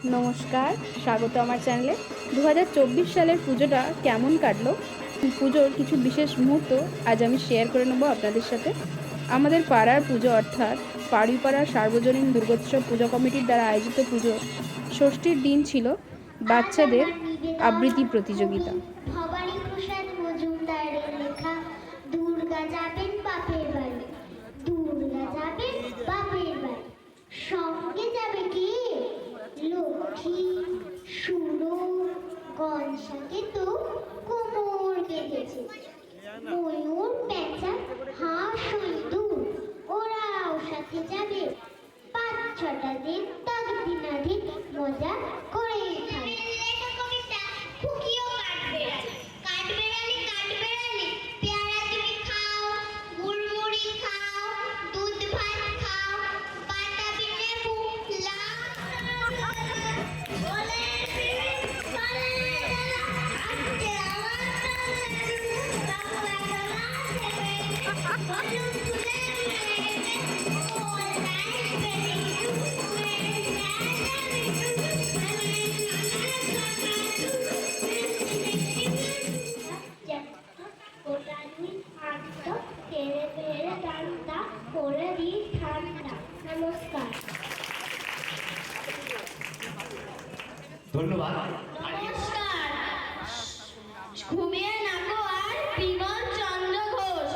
নমস্কার, স্বাগত আমার চ্যানেলে। 2024 সালের পুজোটা কেমন কাটলো, পুজোর কিছু বিশেষ মুহূর্ত আজ আমি শেয়ার করে নেবো আপনাদের সাথে। আমাদের পাড়ার পুজো অর্থাৎ পাড়ার সার্বজনীন দুর্গোৎসব পূজা কমিটির দ্বারা আয়োজিত পুজো ষষ্ঠীর দিন ছিল বাচ্চাদের আবৃত্তি প্রতিযোগিতা। দুর্গা যাবেন বাপের বাড়ি, দুর্গা যাবেন বাপের বাড়ি, সঙ্গে যাবে কি লক্ষ্মী, সুরো, গনসাকে তো কোমর কেঁদেছে, ময়ূর, পেঁচা, হাঁস, ইঁদুর ওরাও সাথে যাবে। 5-6টা দিন ততদিনাধিক মজা করে খাবে। ধন্যবাদ। ঘুমিয়ে নাকো আর বিমল চন্দ্র ঘোষ,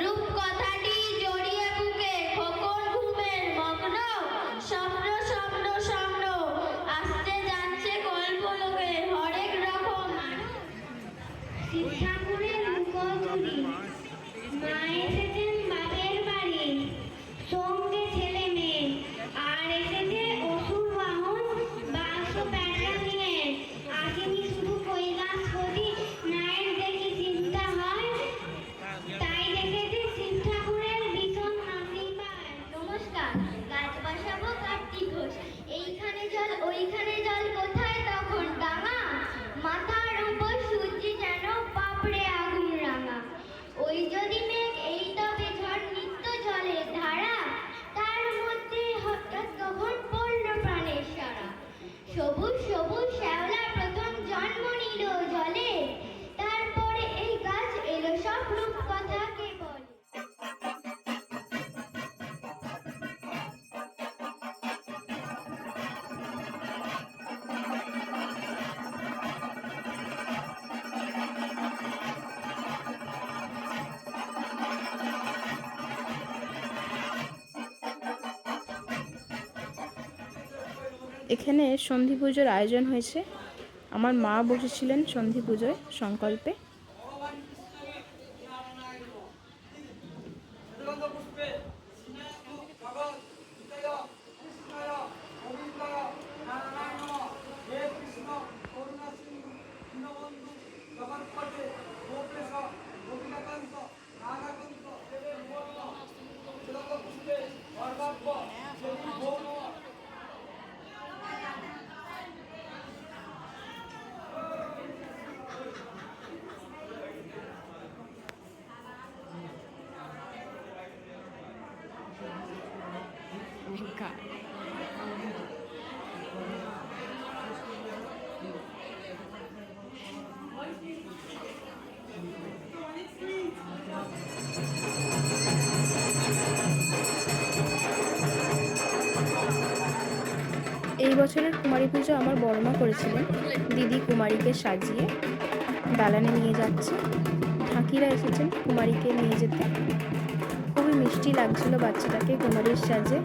রূপ কথাটি জড়িয়ে বুকে খোকন ঘুমের মগ্ন, স্বপ্ন স্বপ্ন স্বপ্ন আসতে যাচ্ছে কল্পলোকে হরেক রকম ঠাকুরের মুখোচুরি। মা এসেছেন বাপের বাড়ি, সঙ্গে ছেলে মেয়ে, আর এসেছে অসুর বাহন বাক্স প্যাঁচা নিয়ে। আসেনি শুধু কৈলাসপতি, নায়ের দেখি চিন্তা হয়, তাই দেখেছি শিব ঠাকুরের ভীষণ হাসি পায়। নমস্কার, গাছ বসাবো কার্তিক ঘোষ, এইখানে জল ওইখানে জল কোথায় তখন ডাঙা, মাথার উপর সূর্যি যেন পাপড়ে আগুন রাঙা। ওই যদি মেঘ এই তবে ঝড় নিত্য জলের ধারা, তার মধ্যে হঠাৎ তখন পড়ল প্রাণের সারা। সবুজ সবুজ শ্যাওলা প্রথম জন্ম নিল জলে, তারপরে এই গাছ এলো সব রূপ কথা কে বলে। এখানে সন্ধি পুজোর আয়োজন হয়েছে। আমার মা বসেছিলেন সন্ধি পুজোয় সংকল্পে। এই বছরের কুমারী পুজো আমার বড় মা করেছিলেন। দিদি কুমারীকে সাজিয়ে দালানে নিয়ে যাচ্ছে, ঠাকিরা এসেছেন কুমারীকে নিয়ে যেতে। খুবই মিষ্টি লাগছিল বাচ্চাটাকে কুমারীর সাজে।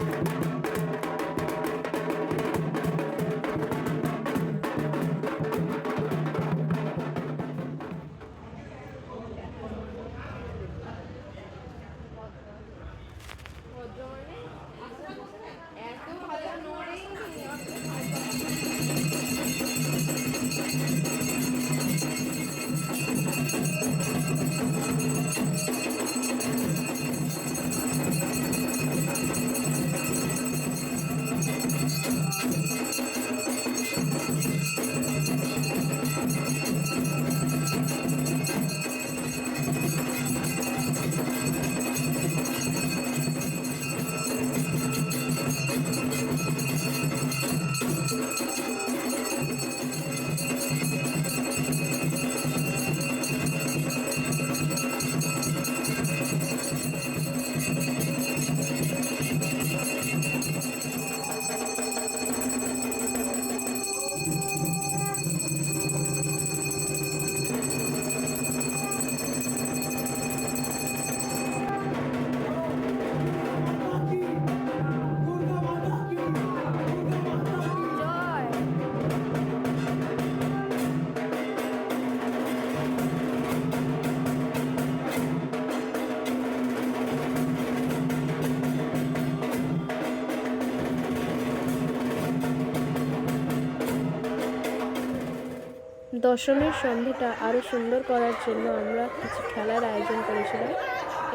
দশমীর সন্ধ্যাটা আরও সুন্দর করার জন্য আমরা কিছু খেলার আয়োজন করেছিলাম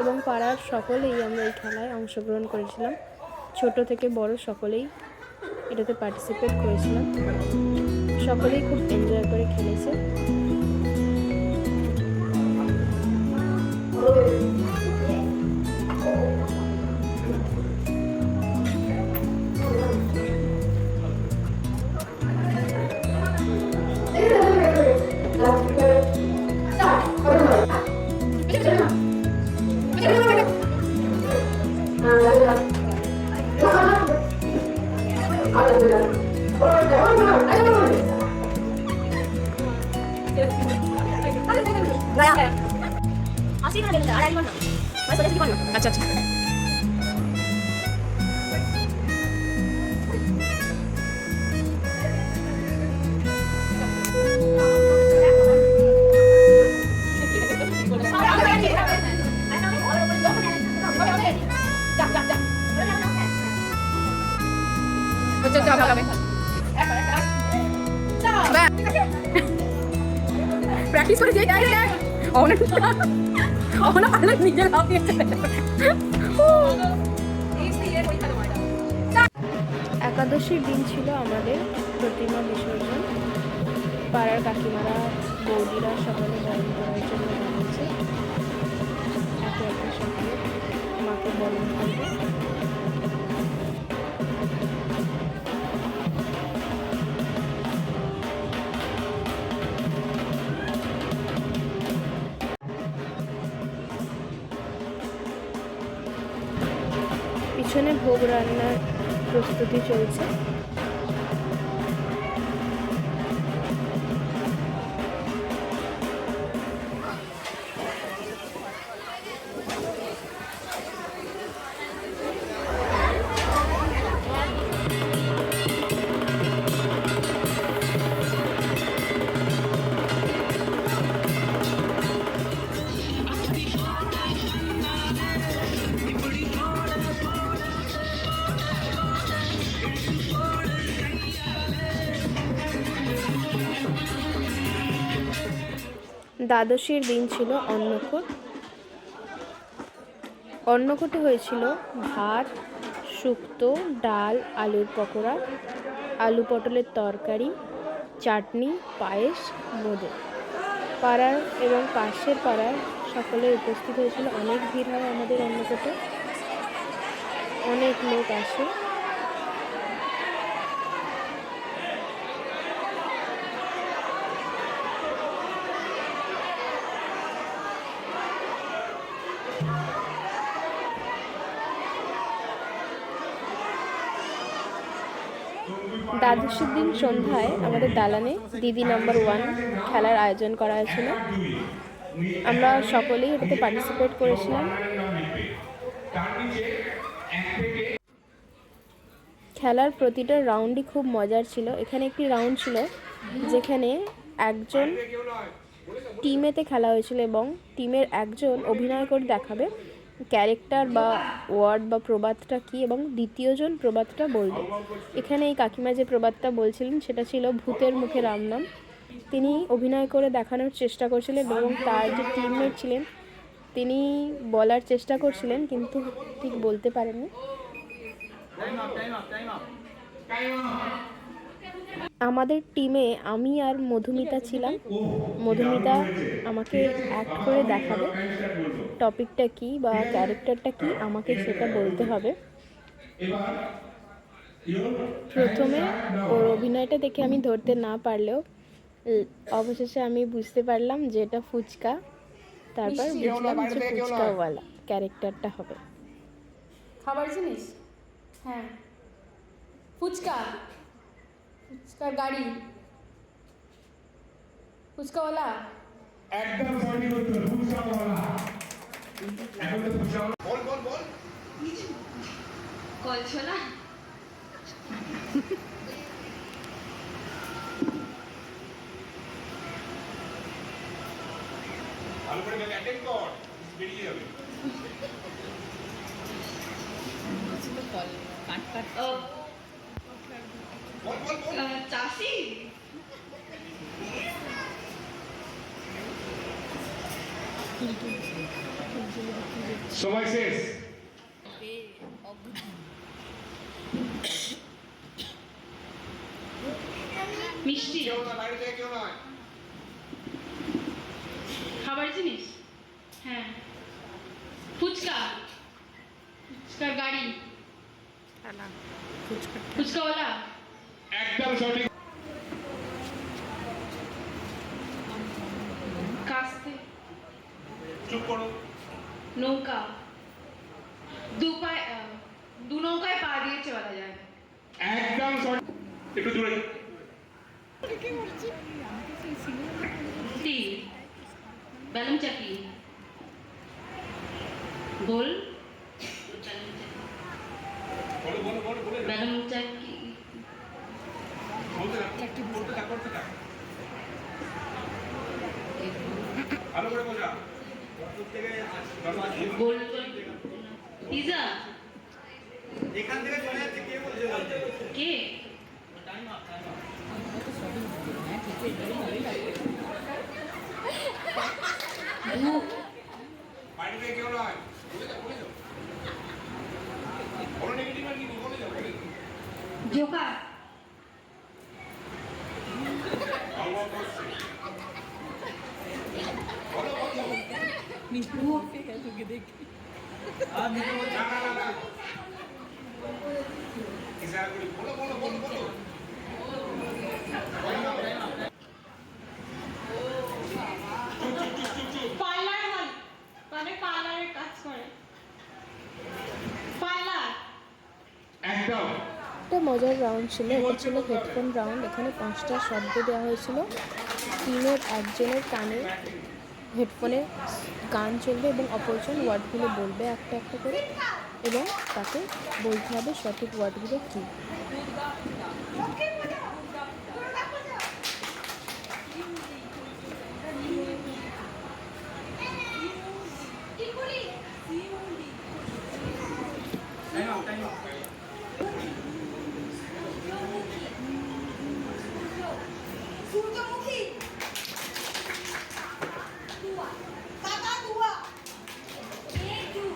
এবং পাড়ার সকলেই আমরা এই খেলায় অংশগ্রহণ করেছিলাম। ছোট থেকে বড় সকলেই এটাতে পার্টিসিপেট করেছিলাম। সকলেই খুব এনজয় করে খেলেছে। আচ্ছা আচ্ছা প্র্যাকটিস করে যাই নিজের একাদশীর দিন ছিল আমাদের প্রতিমা বিসর্জন। পাড়ার কাকিমারা বৌদিরা সকলে বরণ করার জন্য বানিয়েছে। একে একে সকলে মাকে বরণ করবে। পিছনে ভোগ রান্নার প্রস্তুতি চলছে। দ্বাদশীর দিন ছিল অন্নকূট। অন্নকূটে হয়েছিল ভাত, শুক্তো, ডাল, আলুর পকোড়া, আলু পটলের তরকারি, চাটনি, পায়েস, মোদক। পাড়ার এবং পাশের পাড়ার সকলে উপস্থিত হয়েছিল। অনেক ভিড় হয় আমাদের অন্নকূটে, অনেক লোক আসে। দ্বাদশীর দিন সন্ধ্যায় আমাদের দালানে দিদি নাম্বার 1 খেলার আয়োজন করা হয়েছিল। আমরা সকলেই এটাতে পার্টিসিপেট করেছিলাম। খেলার প্রতিটা রাউন্ডই খুব মজার ছিল। এখানে একটি রাউন্ড ছিল যেখানে একজন টিমেতে খেলা হয়েছিল এবং টিমের একজন অভিনয় করে দেখাবে ক্যারেক্টার বা ওয়ার্ড বা প্রবাদটা কী এবং দ্বিতীয়জন প্রবাদটা বলবে। এখানে এই কাকিমা যে প্রবাদটা বলছিলেন সেটা ছিল ভূতের মুখে রাম নাম। তিনি অভিনয় করে দেখানোর চেষ্টা করছিলেন এবং তার যে টিমমেট ছিলেন তিনি বলার চেষ্টা করছিলেন কিন্তু ঠিক বলতে পারেননি। আমাদের টিমে আমি আর মধুমিতা ছিলাম। মধুমিতা আমাকে অ্যাক্ট করে দেখাবে, টপিকটা কী বা ক্যারেক্টারটা কী আমাকে সেটা বলতে হবে। প্রথমে ওর অভিনয়টা দেখে আমি ধরতে না পারলেও অবশেষে আমি বুঝতে পারলাম যে এটা ফুচকা। তারপর বুঝলাম যে ফুচকাওয়ালা ক্যারেক্টারটা হবে। খাবার জিনিস, হ্যাঁ ফুচকা, ফুচকার গাড়ি, ফুচকাওয়ালা। একদম সঠিক উত্তর, ফুচকাওয়ালা। এখন তো ফুচকাওয়ালা বল বল বল কলছলা। ভালো করে অ্যাটেন্ড কর, বেরিয়ে যাবে। কাট কাট বল বল বল চাষি। সময় শেষ। মিষ্টি কেউ না, বাইরে থেকে কেউ নয়। খাবার জিনিস, হ্যাঁ। ফুচকা, ফুচকার গাড়ি, ফুচকাওয়ালা, একদম সঠিক। কাস্তে, চুপ করো। নৌকা, দু নৌকায় পা দিয়েছে বলা যায়। একদম সঠিক। একটু জোরে। তীর, বেলুন চাকি, গোল, বলো বলো বলো বলে দাও। বেলুন চাকি, বলতে থাকো, বলতে থাকো, বলতে থাকো। ভালো করে বোঝা। গোল, পিজা, এখান থেকে চলে যাচ্ছে কে বলছে কে, বাইরে থেকে কেউ নয়। বলে দাও, বলে দাও। কোনো নেগেটিভ আর কি বলে দাও, বলে দাও। জোকার, ভালো করছে। বলো বলো। না না না না। ইশারা করি, বলো বলো বলো বলো। পার্লার মানে পার্লারের কাজ করে, পার্লার। একদম। একটা মজার রাউন্ড ছিল, এটা ছিল হেডফোন রাউন্ড। এখানে 5টা শব্দ দেওয়া হয়েছিল। টিমের একজনের কানে হেডফোনে গান চলবে এবং অপরজন ওয়ার্ডগুলো বলবে একটা একটা করে, এবং তাকে বলতে হবে সঠিক ওয়ার্ডগুলো কী। সূর্যমুখী, কাকাতুয়া, খেজুর,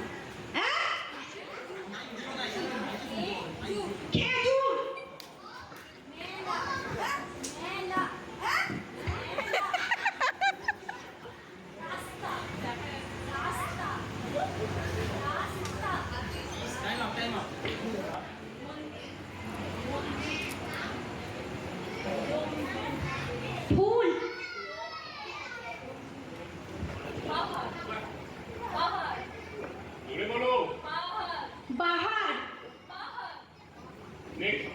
খেজুর, মেলা, মেলা, রাস্তা, রাস্তা, রাস্তা, ফুল, জোরে বলো। বাহার, নেক্সট।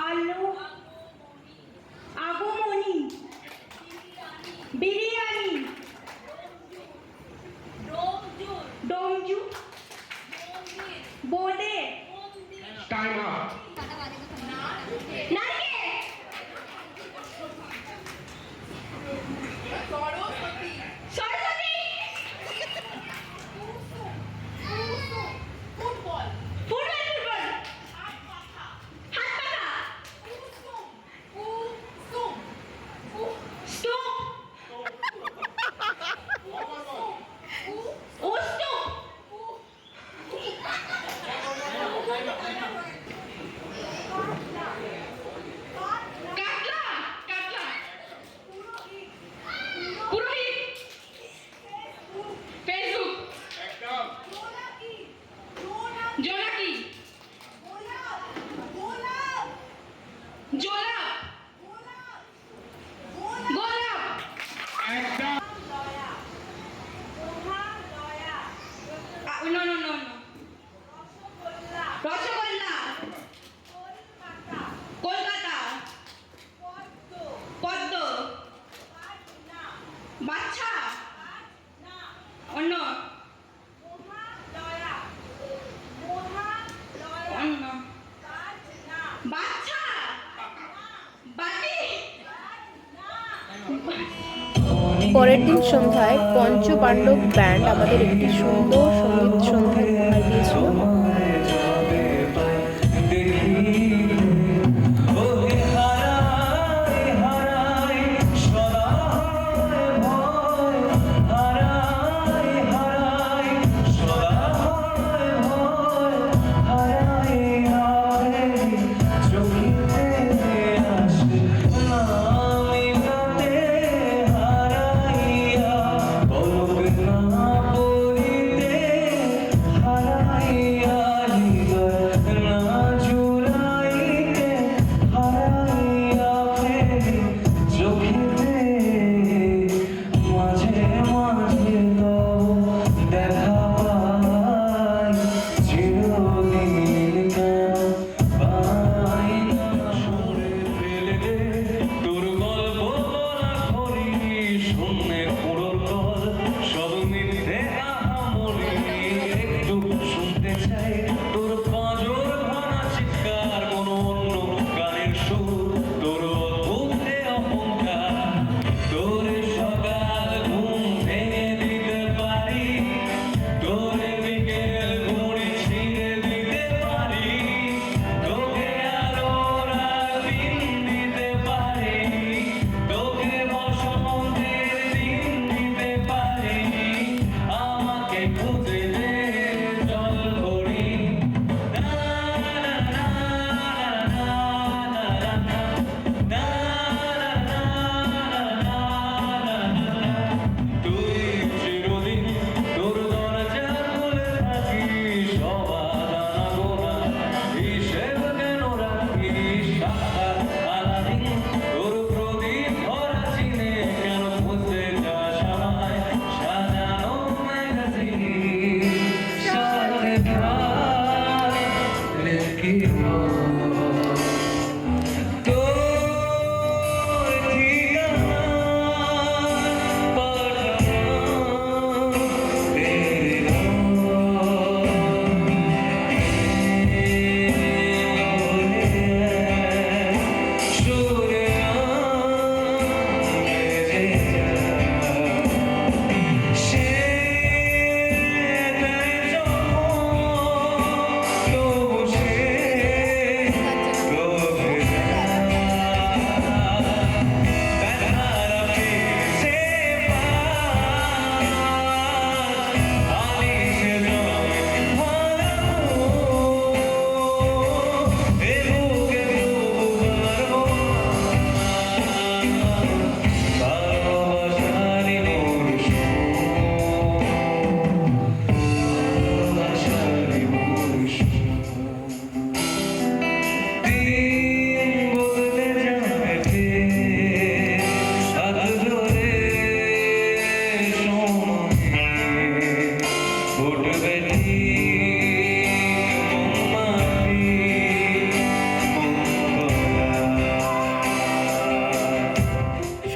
আলো, আগমনী, বিরিয়ানি, ডোমজু, বোদে, টাইম আপ। নারকেল, সরস্বতী, ফুটবল, ফুটবল, হাত পাখা, হাত পাখা, কুসুম, কুসুম, স্টোভ, ওস্টোভ, কাটলা, কাটলা, পুরোহিত, ফেসবুক, একদম। জোনাকি, জোনাকি, গোলাপ, গোলাপ, জোলাপ, গোলাপ, গোলাপ, একদম। লয়া, Mahalaya, no no no no, rasgulla, rasgulla, Kolkata, Kolkata, পদ্ম, পদ্ম, পাটনা, বাচ্চা, পাটনা, অন্য, মহালয়া, মহালয়া, অন্য, পাটনা, বাচ্চা, বাটি, পরের দিন সন্ধ্যায় পঞ্চপাণ্ডব ব্যান্ড আমাদের একটি সুন্দর সঙ্গীত সন্ধ্যা উপহার দিয়েছিল। হারায় সদা ভয় হারায়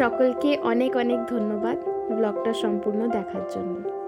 সকলকে অনেক অনেক ধন্যবাদ ব্লগটা সম্পূর্ণ দেখার জন্য।